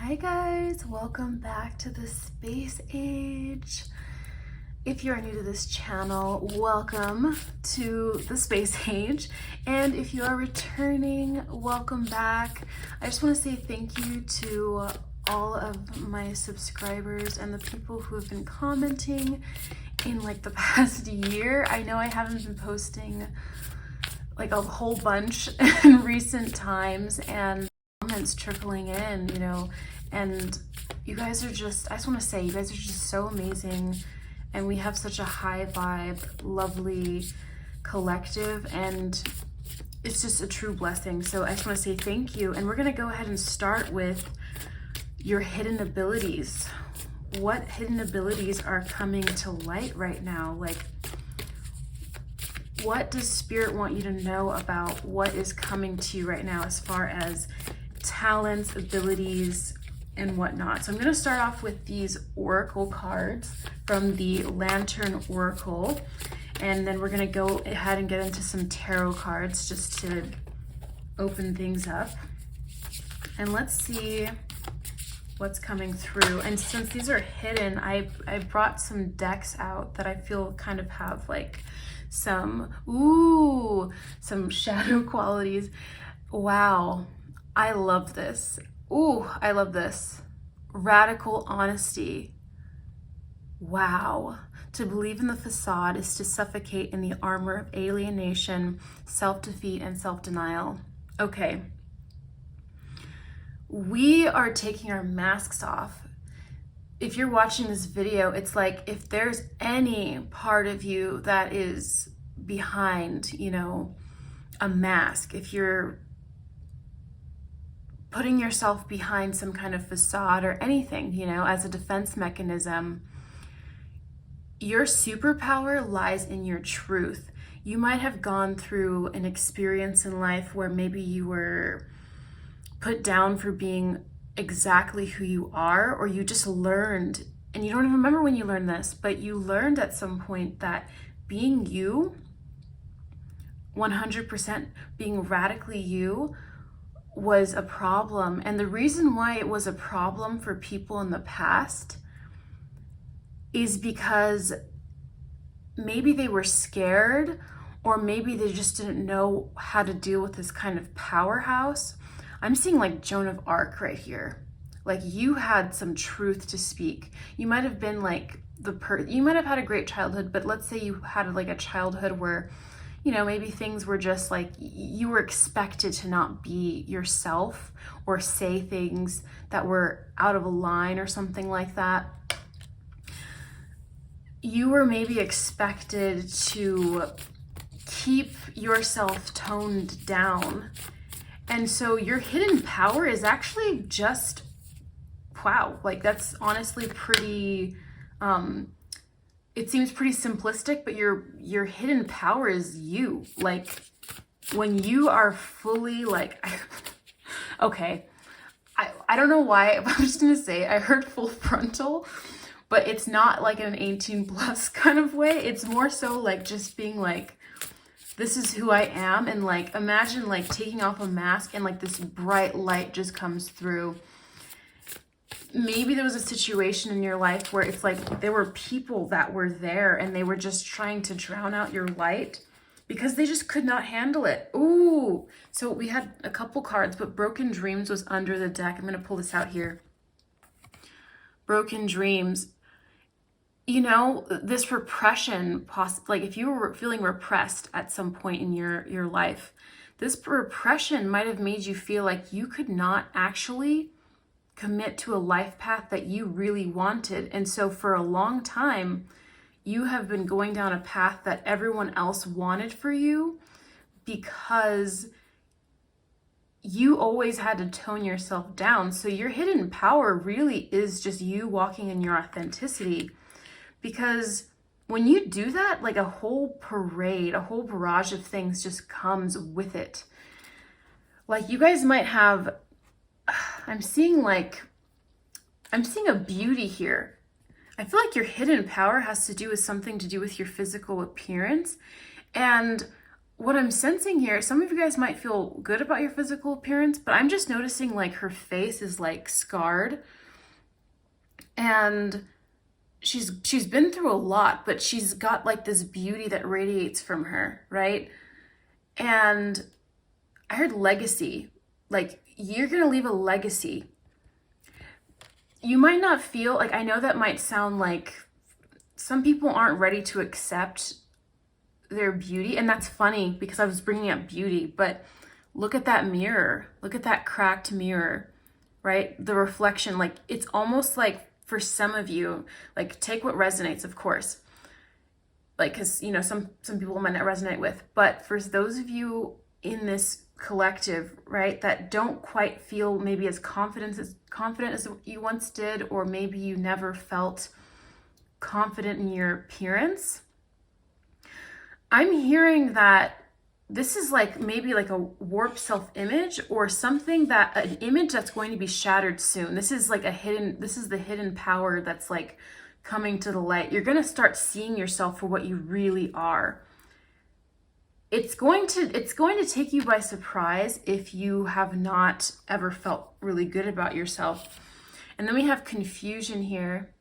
Hi guys, welcome back to the Space Age. If you are new to this channel, welcome to the Space Age. And if you are returning, welcome back. I just want to say thank you to all of my subscribers and the people who have been commenting in like the past year. I know I haven't been posting like a whole bunch in recent times, and comments trickling in, and you guys are just, I just want to say, you guys are just so amazing, and we have such a high vibe, lovely collective, and it's just a true blessing. So I just want to say thank you, and we're going to go ahead and start with your hidden abilities. What hidden abilities are coming to light right now? Like, what does Spirit want you to know about what is coming to you right now as far as talents, abilities, and whatnot? So I'm going to start off with these oracle cards from the Lantern Oracle, and then we're going to go ahead and get into some tarot cards just to open things up. And let's see what's coming through. And since these are hidden, I brought some decks out that I feel kind of have like some shadow qualities. Wow, I love this. I love this. Radical honesty. Wow. To believe in the facade is to suffocate in the armor of alienation, self-defeat, and self-denial. Okay. We are taking our masks off. If you're watching this video, it's like if there's any part of you that is behind, a mask, if you're putting yourself behind some kind of facade or anything, as a defense mechanism, your superpower lies in your truth. You might have gone through an experience in life where maybe you were put down for being exactly who you are, or you just learned, and you don't even remember when you learned this, but you learned at some point that being you, 100% being radically you, was a problem. And the reason why it was a problem for people in the past is because maybe they were scared, or maybe they just didn't know how to deal with this kind of powerhouse. I'm seeing like Joan of Arc right here. Like, you had some truth to speak. You might have been like you might have had a great childhood, but let's say you had like a childhood where, maybe things were just like, you were expected to not be yourself or say things that were out of a line or something like that. You were maybe expected to keep yourself toned down. And so your hidden power is actually just, wow, like that's honestly pretty, it seems pretty simplistic, but your hidden power is you. Like, when you are fully like, okay, I don't know why, I'm just gonna say, I heard full frontal, but it's not like an 18+ kind of way. It's more so like just being like, this is who I am. And like, imagine like taking off a mask and like this bright light just comes through. Maybe there was a situation in your life where it's like there were people that were there and they were just trying to drown out your light because they just could not handle it. Ooh, so we had a couple cards, but Broken Dreams was under the deck. I'm going to pull this out here. Broken Dreams. This repression, like if you were feeling repressed at some point in your life, this repression might have made you feel like you could not actually commit to a life path that you really wanted. And so for a long time, you have been going down a path that everyone else wanted for you because you always had to tone yourself down. So your hidden power really is just you walking in your authenticity. Because when you do that, like a whole parade, a whole barrage of things just comes with it. Like, you guys might have, I'm seeing a beauty here. I feel like your hidden power has to do with something to do with your physical appearance. And what I'm sensing here, some of you guys might feel good about your physical appearance, but I'm just noticing like her face is like scarred, and she's been through a lot, but she's got like this beauty that radiates from her, right? And I heard legacy. Like, you're gonna leave a legacy. You might not feel like, I know that might sound like some people aren't ready to accept their beauty, and that's funny because I was bringing up beauty, but look at that mirror. Look at that cracked mirror, right? The reflection, like, it's almost like for some of you, like, take what resonates, of course, like, because you know some people might not resonate with, but for those of you in this collective, right, that don't quite feel maybe as confident as you once did, or maybe you never felt confident in your appearance, I'm hearing that this is like maybe like a warped self-image, or something, that an image that's going to be shattered soon. This is like this is the hidden power that's like coming to the light. You're going to start seeing yourself for what you really are. It's going to take you by surprise if you have not ever felt really good about yourself. And then we have confusion here.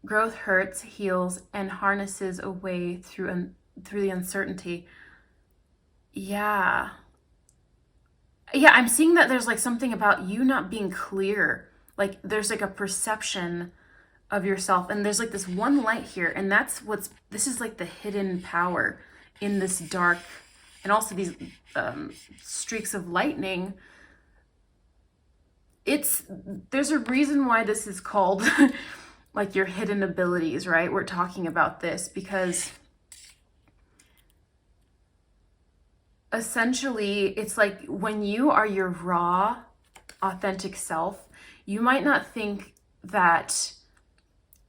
Growth hurts, heals, and harnesses a way through the uncertainty. Yeah, I'm seeing that there's like something about you not being clear. Like, there's like a perception of yourself, and there's like this one light here, and this is like the hidden power in this dark, and also these streaks of lightning. There's a reason why this is called like your hidden abilities, right? We're talking about this because essentially it's like when you are your raw, authentic self, you might not think that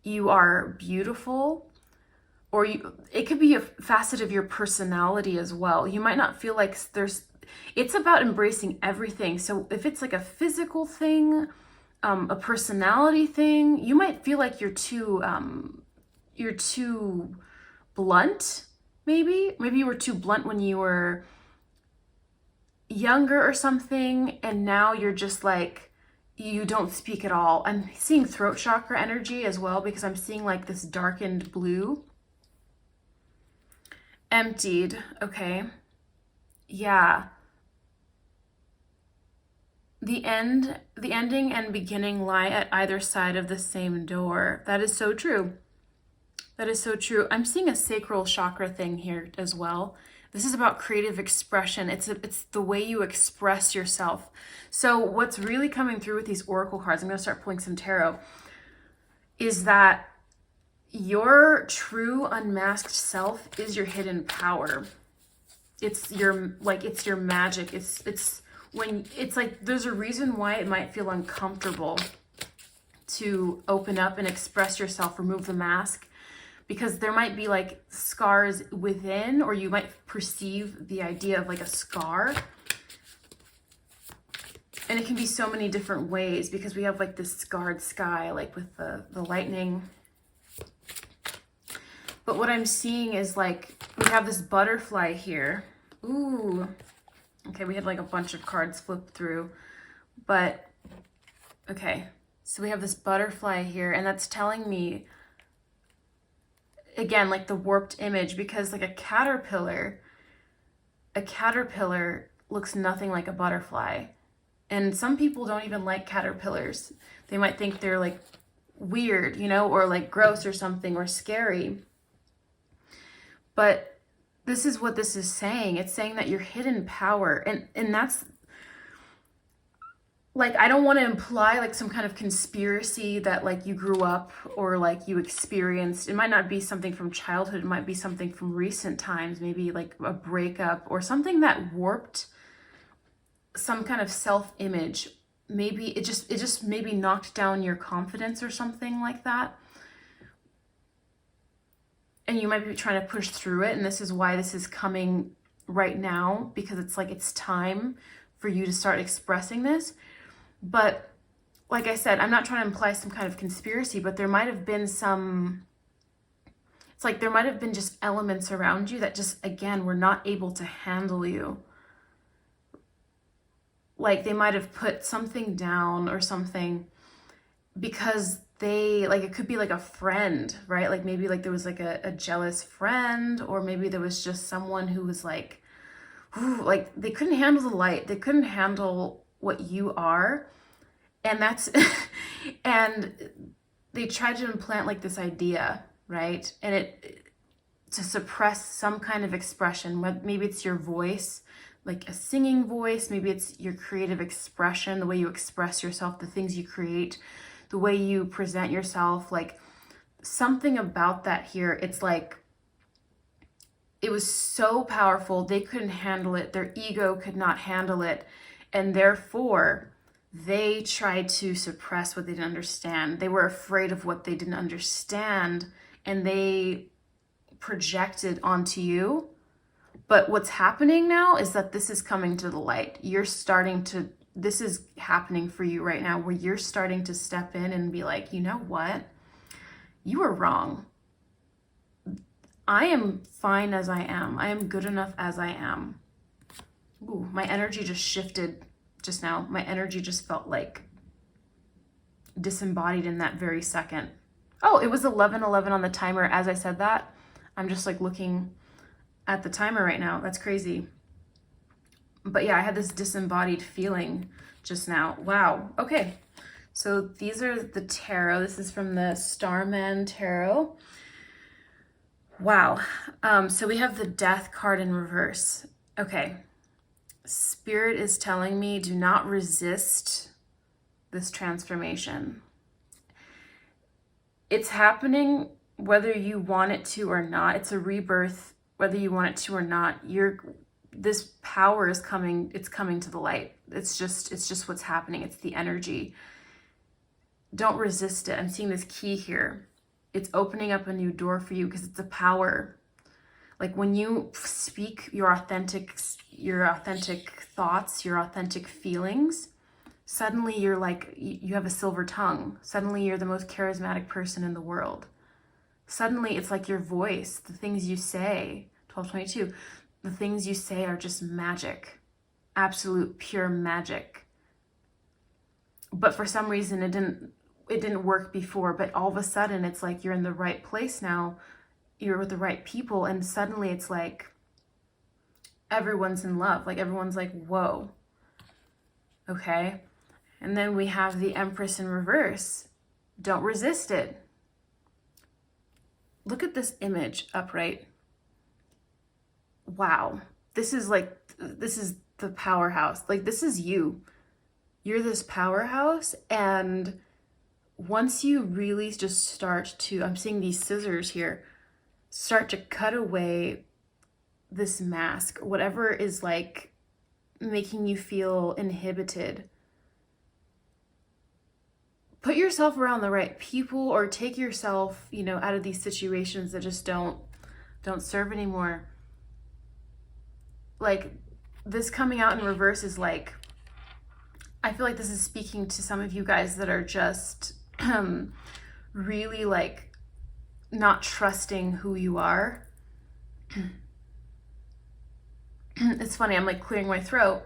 you are beautiful, or it could be a facet of your personality as well. You might not feel like it's about embracing everything. So if it's like a physical thing, a personality thing, you might feel like you're too blunt. Maybe you were too blunt when you were younger or something, and now you're just like, you don't speak at all. I'm seeing throat chakra energy as well, because I'm seeing like this darkened blue. Emptied. Okay. Yeah. The ending and beginning lie at either side of the same door. That is so true. That is so true. I'm seeing a sacral chakra thing here as well. This is about creative expression. It's the way you express yourself. So what's really coming through with these oracle cards, I'm going to start pulling some tarot, is that your true unmasked self is your hidden power. It's your magic. It's when it's like, there's a reason why it might feel uncomfortable to open up and express yourself, remove the mask, because there might be like scars within, or you might perceive the idea of like a scar. And it can be so many different ways, because we have like this scarred sky, like with the lightning. But what I'm seeing is like, we have this butterfly here. Ooh. Okay, we had like a bunch of cards flipped through. But, okay. So we have this butterfly here, and that's telling me, again, like the warped image, because like a caterpillar looks nothing like a butterfly. And some people don't even like caterpillars. They might think they're like weird, or like gross or something, or scary. But this is what this is saying. It's saying that your hidden power, and that's like, I don't want to imply like some kind of conspiracy that like you grew up or like you experienced. It might not be something from childhood. It might be something from recent times, maybe like a breakup or something that warped some kind of self-image. Maybe it just maybe knocked down your confidence or something like that. And you might be trying to push through it. And this is why this is coming right now, because it's like, it's time for you to start expressing this. But like I said, I'm not trying to imply some kind of conspiracy, but there might have been some It's like there might have been just elements around you that just, again, were not able to handle you. Like they might have put something down or something because they, like, it could be like a friend, right? Like maybe like there was like a jealous friend, or maybe there was just someone who was like, like they couldn't handle the light. They couldn't handle what you are. And that's, and they tried to implant like this idea, right? And it, to suppress some kind of expression, maybe it's your voice, like a singing voice, maybe it's your creative expression, the way you express yourself, the things you create, the way you present yourself, like something about that here. It's like, it was so powerful, they couldn't handle it, their ego could not handle it, and therefore they tried to suppress what they didn't understand. They were afraid of what they didn't understand, and they projected onto you. But what's happening now is that this is coming to the light. You're starting to, this is happening for you right now, where you're starting to step in and be like, you know what? You were wrong. I am fine as I am. I am good enough as I am. Ooh, my energy just shifted just now. My energy just felt like disembodied in that very second. Oh, it was 11:11 on the timer as I said that. I'm just like looking at the timer right now. That's crazy. But yeah, I had this disembodied feeling just now. Wow. Okay. So these are the tarot. This is from the Starman Tarot. Wow. So we have the Death card in reverse. Okay. Spirit is telling me, do not resist this transformation. It's happening whether you want it to or not. It's a rebirth, whether you want it to or not. This power is coming, it's coming to the light. It's just what's happening. It's the energy. Don't resist it. I'm seeing this key here. It's opening up a new door for you because it's a power. Like when you speak your authentic thoughts, your authentic feelings, suddenly you're like, you have a silver tongue. Suddenly you're the most charismatic person in the world. Suddenly it's like your voice, the things you say, 1222, the things you say are just magic, absolute pure magic. But for some reason it didn't work before, but all of a sudden it's like you're in the right place now, you're with the right people, and suddenly it's like everyone's in love. Like everyone's like, whoa, okay. And then we have the Empress in reverse. Don't resist it. Look at this image upright. Wow. This is the powerhouse. Like this is you. You're this powerhouse, and once you really just start to, I'm seeing these scissors here, start to cut away this mask, whatever is like making you feel inhibited. Put yourself around the right people, or take yourself, out of these situations that just don't serve anymore. Like this coming out in reverse is like, I feel like this is speaking to some of you guys that are just really like not trusting who you are. It's funny, I'm like clearing my throat,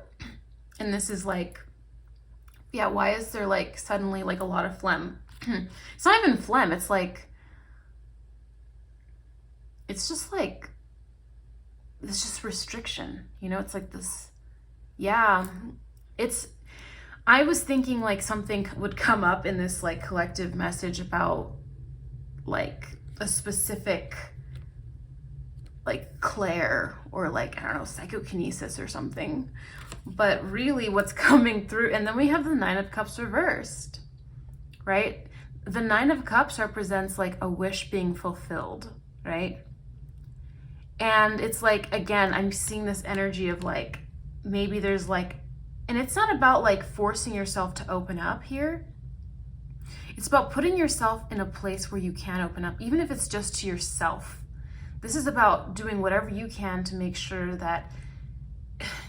and this is like, yeah, why is there like suddenly like a lot of phlegm? It's not even phlegm, it's like, it's just like, it's just restriction, it's like this, yeah, I was thinking like something would come up in this like collective message about like a specific like Claire, or like, I don't know, psychokinesis or something. But really what's coming through, and then we have the Nine of Cups reversed, right? The Nine of Cups represents like a wish being fulfilled, right? And it's like, again, I'm seeing this energy of like, maybe there's like, and it's not about like forcing yourself to open up here. It's about putting yourself in a place where you can open up, even if it's just to yourself. This is about doing whatever you can to make sure that,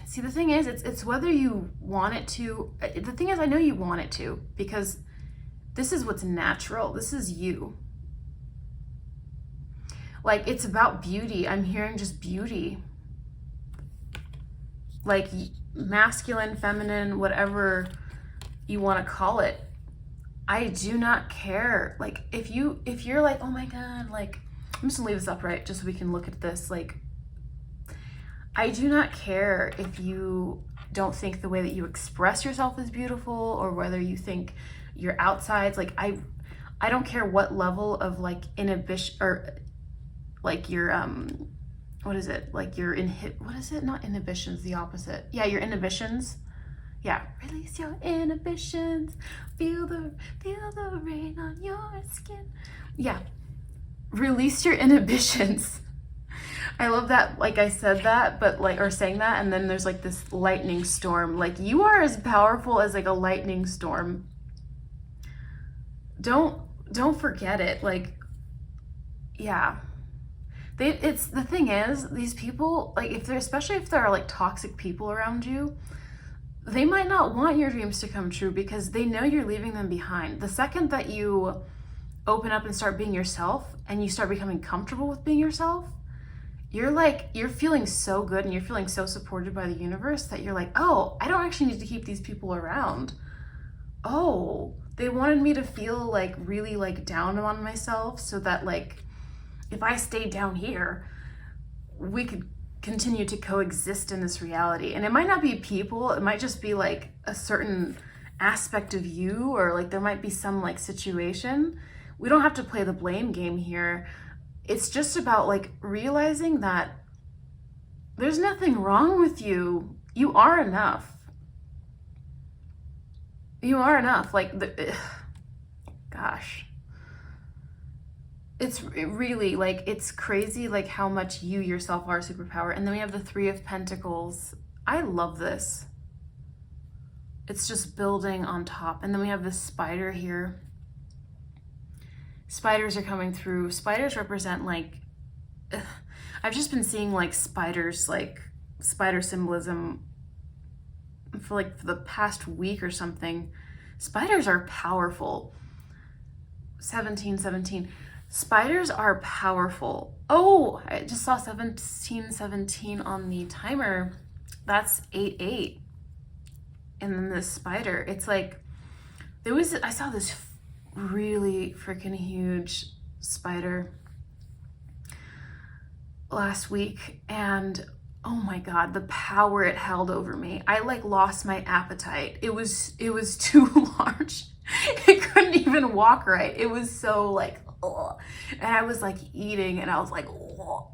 see, the thing is, it's whether you want it to. The thing is, I know you want it to, because this is what's natural. This is you. Like, it's about beauty. I'm hearing just beauty. Like, masculine, feminine, whatever you want to call it. I do not care. Like, if you're like, oh my God, like, I'm just gonna leave this upright just so we can look at this. Like, I do not care if you don't think the way that you express yourself is beautiful, or whether you think your outsides, like, I don't care what level of like inhibition, or like your what is it? Like your what is it? Not inhibitions, the opposite. Yeah, your inhibitions. Yeah, release your inhibitions. Feel the rain on your skin. Yeah, release your inhibitions. I love that, like I said that, but like, or saying that, and then there's like this lightning storm. Like, you are as powerful as like a lightning storm. Don't forget it. Like, yeah. It's the thing is, these people, like, if they're, especially if there are like toxic people around you, they might not want your dreams to come true because they know you're leaving them behind. The second that you open up and start being yourself, and you start becoming comfortable with being yourself, you're feeling so good, and you're feeling so supported by the universe that you're like, oh, I don't actually need to keep these people around. Oh, they wanted me to feel like really like down on myself, so that like if I stayed down here, we could continue to coexist in this reality. And it might not be people, it might just be like a certain aspect of you, or like there might be some like situation. We don't have to play the blame game here. It's just about like realizing that there's nothing wrong with you. You are enough. You are enough. Like, gosh. It's really like, it's crazy like how much you yourself are a superpower. And then we have the Three of Pentacles. I love this. It's just building on top. And then we have the spider here. Spiders are coming through. Spiders represent like, I've just been seeing like spiders, like spider symbolism for the past week or something. Spiders are powerful. 1717. Spiders are powerful. Oh, I just saw 1717 on the timer. That's 88. And then this spider, it's like, I saw this really freaking huge spider last week, and oh my God, the power it held over me. I like lost my appetite. It was too large. It couldn't even walk right. It was so like, ugh. And I was like eating, and I was like, ugh.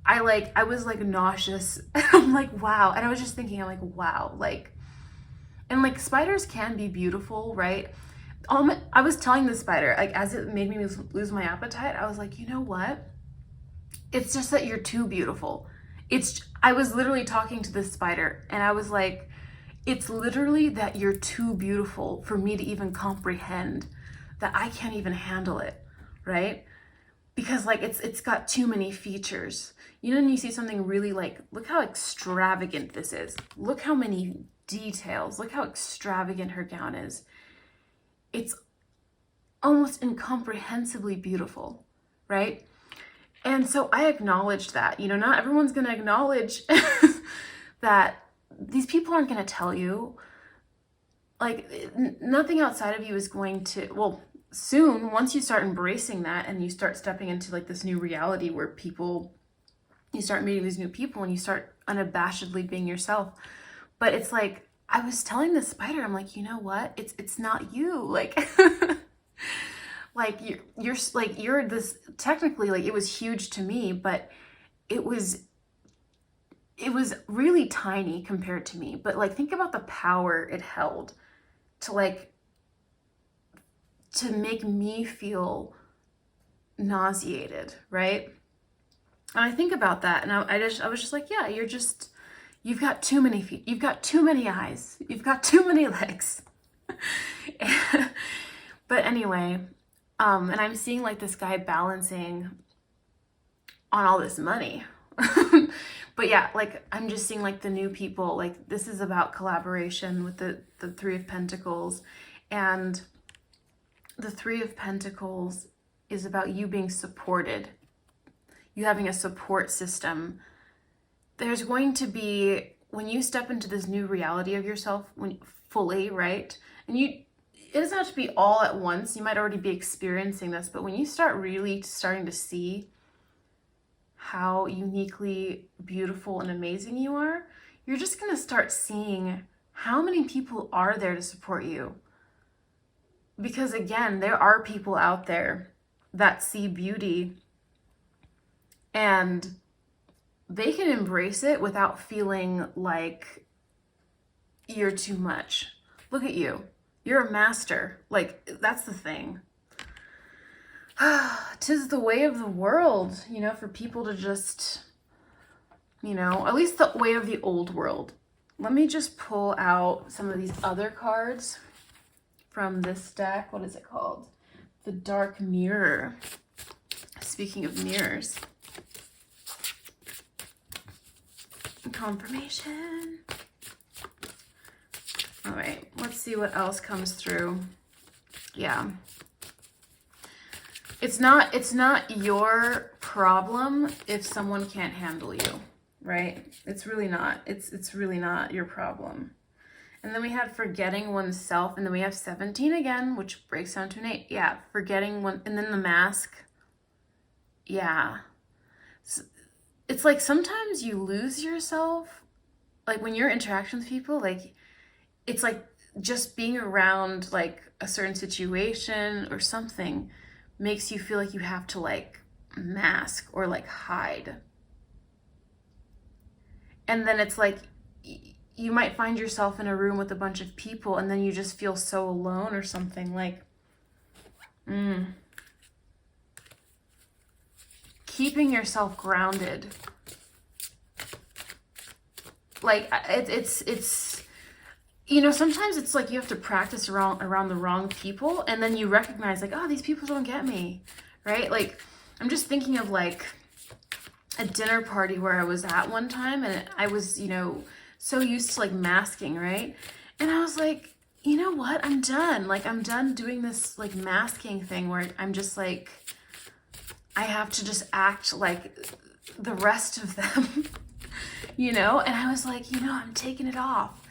I was like nauseous. I'm like, wow. And I was just thinking, I'm like, wow, like, and like spiders can be beautiful, right? I was telling the spider, like, as it made me lose my appetite, I was like, you know what? It's just that you're too beautiful. I was literally talking to this spider, and I was like, it's literally that you're too beautiful for me to even comprehend, that I can't even handle it, right? Because like it's got too many features. You know, when you see something really like, look how extravagant this is. Look how many details. Look how extravagant her gown is. It's almost incomprehensibly beautiful, right? And so I acknowledged that, you know, not everyone's going to acknowledge that these people aren't going to tell you, like, nothing outside of you is going to, well, soon, once you start embracing that and you start stepping into like this new reality where you start meeting these new people and you start unabashedly being yourself. But it's like, I was telling the spider, I'm like, you know what? It's not you. Like, like you're this, technically, like, it was huge to me, but it was really tiny compared to me. But like, think about the power it held to make me feel nauseated, right? And I think about that, and I was just like, yeah, you've got too many feet, you've got too many eyes, you've got too many legs. But anyway, and I'm seeing like this guy balancing on all this money. But yeah, like, I'm just seeing like the new people, like, this is about collaboration with the Three of Pentacles. And the Three of Pentacles is about you being supported you having a support system. There's going to be, when you step into this new reality of yourself, when fully, right? And it doesn't have to be all at once. You might already be experiencing this, but when you start really starting to see how uniquely beautiful and amazing you are, you're just going to start seeing how many people are there to support you. Because again, there are people out there that see beauty and they can embrace it without feeling like you're too much. Look at you. You're a master. Like, that's the thing. 'Tis the way of the world, for people to just, at least the way of the old world. Let me just pull out some of these other cards from this deck. What is it called? The Dark Mirror. Speaking of mirrors. Confirmation. All right, let's see what else comes through. Yeah. It's not your problem if someone can't handle you, right? It's really not. It's really not your problem. And then we had forgetting oneself, and then we have 17 again, which breaks down to an 8. Yeah, forgetting one, and then the mask. Yeah. It's like sometimes you lose yourself. Like when you're interacting with people, like it's like just being around like a certain situation or something makes you feel like you have to like mask or like hide. And then it's like you might find yourself in a room with a bunch of people and then you just feel so alone or something. Like keeping yourself grounded. Like it's sometimes it's like you have to practice around the wrong people, and then you recognize like, oh, these people don't get me, right? Like I'm just thinking of like a dinner party where I was at one time, and I was, so used to like masking, right? And I was like, you know what? I'm done. Like I'm done doing this like masking thing where I'm just like, I have to just act like the rest of them, And I was like, I'm taking it off.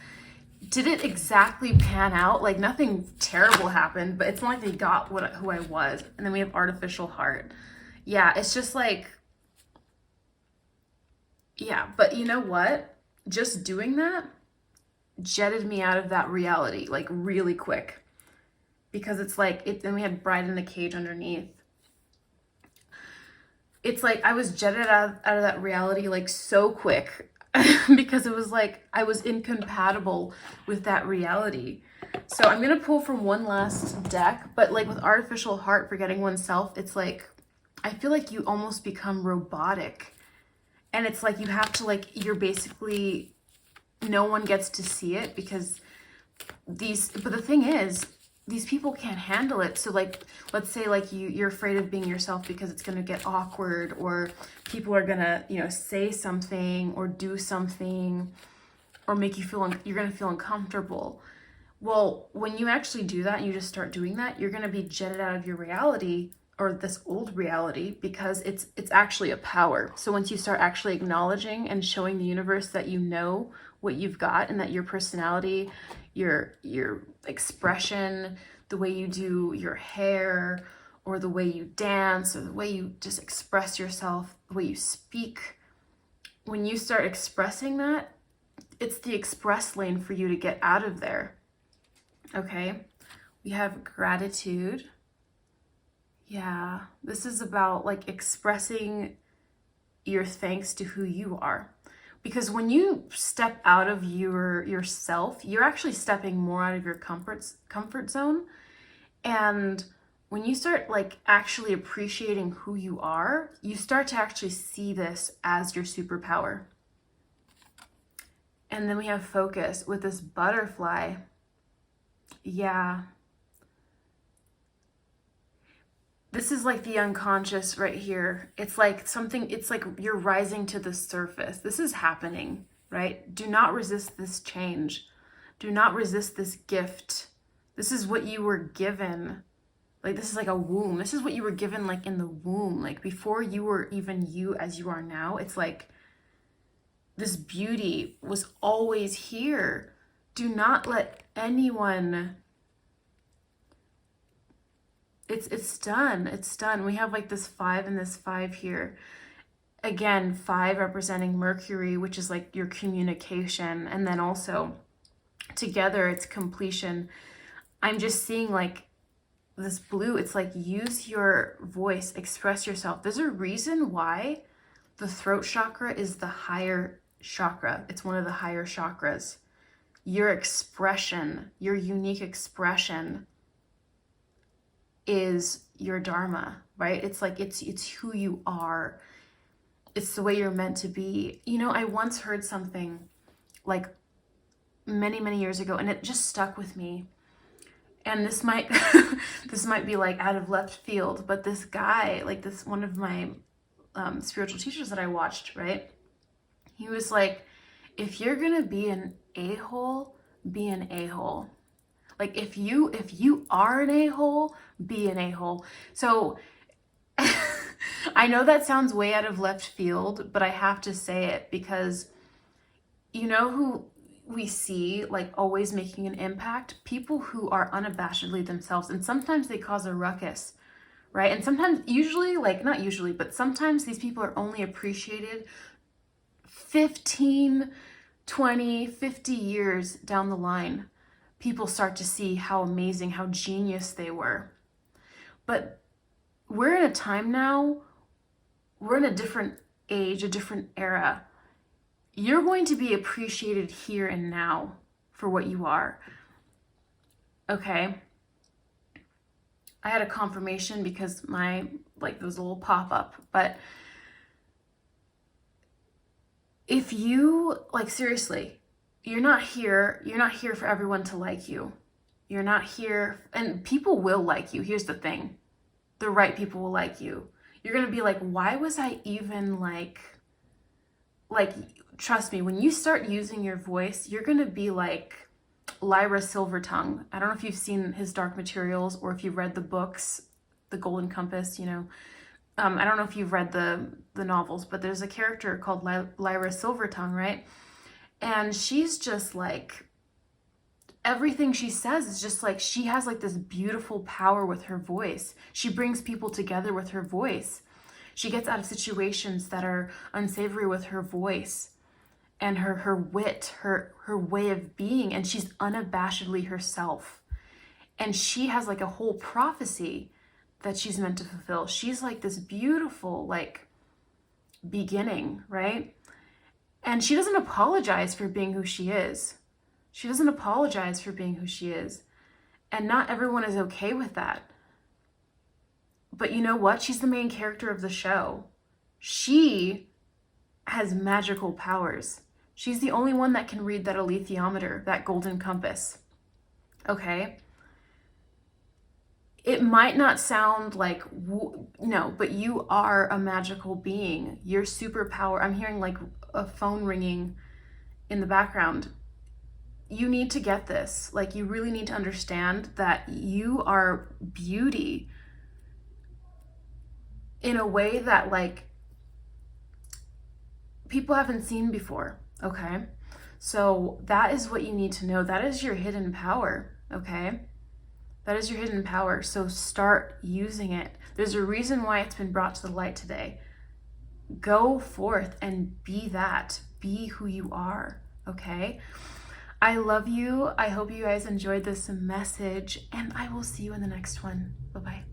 Did it exactly pan out? Like nothing terrible happened, but it's not like they got who I was. And then we have Artificial Heart. Yeah, it's just like, yeah, but you know what? Just doing that jetted me out of that reality like really quick, because it's like then we had Bride in the Cage underneath. It's like I was jetted out of that reality like so quick because it was like I was incompatible with that reality. So I'm gonna pull from one last deck, but like with Artificial Heart, forgetting oneself, it's like I feel like you almost become robotic, and it's like you have to like you're basically, no one gets to see it because but the thing is, these people can't handle it. So like, let's say like you're afraid of being yourself because it's going to get awkward, or people are going to, say something or do something or make you feel, you're going to feel uncomfortable. Well, when you actually do that and you just start doing that, you're going to be jetted out of your reality, or this old reality, because it's actually a power. So once you start actually acknowledging and showing the universe that you know what you've got, and that your personality, your expression, the way you do your hair, or the way you dance, or the way you just express yourself, the way you speak, when you start expressing that, it's the express lane for you to get out of there. Okay, we have Gratitude. Yeah, this is about like expressing your thanks to who you are. Because when you step out of yourself, you're actually stepping more out of your comfort zone. And when you start like actually appreciating who you are, you start to actually see this as your superpower. And then we have Focus with this butterfly. Yeah. This is like the unconscious right here. It's like something, it's like you're rising to the surface. This is happening, right? Do not resist this change. Do not resist this gift. This is what you were given. Like, this is like a womb. This is what you were given, like, in the womb. Like, before you were even you as you are now. It's like this beauty was always here. Do not let anyone... It's done. It's done. We have like this 5 and this 5 here. Again, 5 representing Mercury, which is like your communication. And then also together it's completion. I'm just seeing like this blue. It's like, use your voice, express yourself. There's a reason why the throat chakra is the higher chakra. It's one of the higher chakras. Your expression, your unique expression is your dharma, right? It's like, it's who you are. It's the way you're meant to be. You know, I once heard something like many, many years ago, and it just stuck with me. And this might, this might be like out of left field, but this guy, like this, one of my spiritual teachers that I watched, right? He was like, if you're gonna be an a-hole, be an a-hole. Like, if you are an a-hole, be an a-hole. So I know that sounds way out of left field, but I have to say it because you know who we see like always making an impact? People who are unabashedly themselves, and sometimes they cause a ruckus, right? And sometimes, usually, like not usually, but sometimes these people are only appreciated 15, 20, 50 years down the line. People start to see how amazing, how genius they were. But we're in a time now, we're in a different age, a different era. You're going to be appreciated here and now for what you are. Okay. I had a confirmation because my, like, there was a little pop-up, but if you, like, seriously, you're not here for everyone to like you. You're not here, and people will like you. Here's the thing. The right people will like you. You're going to be like, why was I even like, trust me, when you start using your voice, you're going to be like Lyra Silvertongue. I don't know if you've seen his Dark Materials or if you've read the books, The Golden Compass, you know. I don't know if you've read the novels, but there's a character called Lyra Silvertongue, right? And she's just like, everything she says is just like, she has like this beautiful power with her voice. She brings people together with her voice. She gets out of situations that are unsavory with her voice and her wit, her way of being, and she's unabashedly herself. And she has like a whole prophecy that she's meant to fulfill. She's like this beautiful, like, beginning, right? And she doesn't apologize for being who she is. She doesn't apologize for being who she is. And not everyone is okay with that. But you know what? She's the main character of the show. She has magical powers. She's the only one that can read that alethiometer, that golden compass. Okay? It might not sound like, no, but you are a magical being. Your superpower, I'm hearing like a phone ringing in the background. You need to get this. Like, you really need to understand that you are beauty in a way that like people haven't seen before. Okay? So that is what you need to know. That is your hidden power. Okay? That is your hidden power. So start using it. There's a reason why it's been brought to the light today. Go forth and be that. Be who you are. Okay? I love you. I hope you guys enjoyed this message, and I will see you in the next one. Bye-bye.